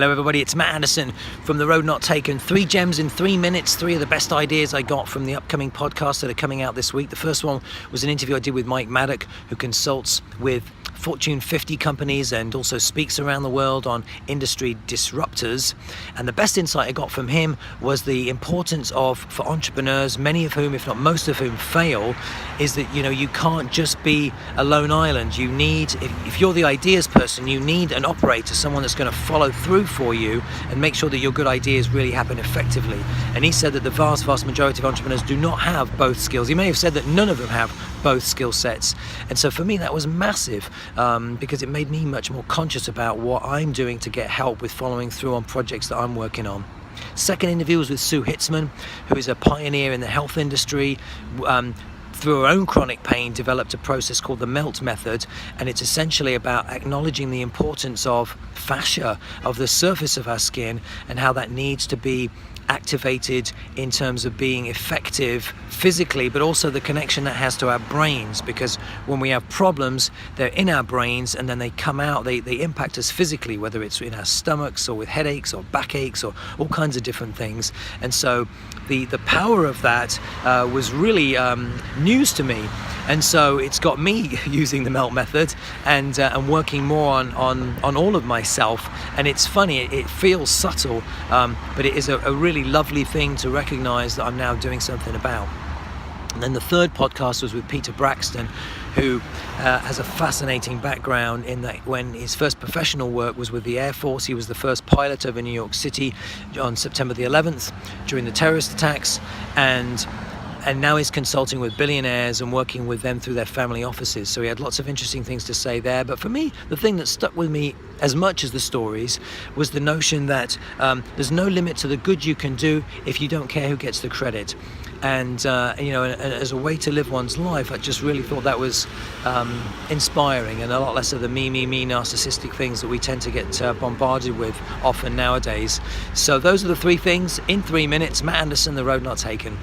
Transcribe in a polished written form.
Hello everybody, it's Matt Anderson from The Road Not Taken. 3 gems in 3 minutes, 3 of the best ideas I got from the upcoming podcasts that are coming out this week. The first one was an interview I did with Mike Maddock, who consults with Fortune 50 companies and also speaks around the world on industry disruptors. And the best insight I got from him was the importance of, for entrepreneurs, many of whom, if not most of whom, fail, is that you can't just be a lone island. You need, if you're the ideas person, you need an operator, someone that's going to follow through for you and make sure that your good ideas really happen effectively. And he said that the vast majority of entrepreneurs do not have both skills. He may have said that none of them have both skill sets. And so for me, that was massive. Because it made me much more conscious about what I'm doing to get help with following through on projects that I'm working on. Second interview was with Sue Hitzman, who is a pioneer in the health industry. Through her own chronic pain, developed a process called the MELT method, and it's essentially about acknowledging the importance of fascia, of the surface of our skin, and how that needs to be activated in terms of being effective physically, but also the connection that has to our brains, because when we have problems, they're in our brains and then they come out, they impact us physically, whether it's in our stomachs or with headaches or backaches or all kinds of different things. And so the power of that was really news to me. And so it's got me using the MELT method and working more on all of myself. And it's funny, it feels subtle, but it is a really lovely thing to recognize that I'm now doing something about. And then the third podcast was with Peter Braxton, who has a fascinating background in that when his first professional work was with the Air Force, he was the first pilot over New York City on September the 11th during the terrorist attacks, and now he's consulting with billionaires and working with them through their family offices. So he had lots of interesting things to say there. But for me, the thing that stuck with me as much as the stories was the notion that there's no limit to the good you can do if you don't care who gets the credit. And as a way to live one's life, I just really thought that was inspiring, and a lot less of the me narcissistic things that we tend to get bombarded with often nowadays. So those are the 3 things in 3 minutes. Matt Anderson, The Road Not Taken.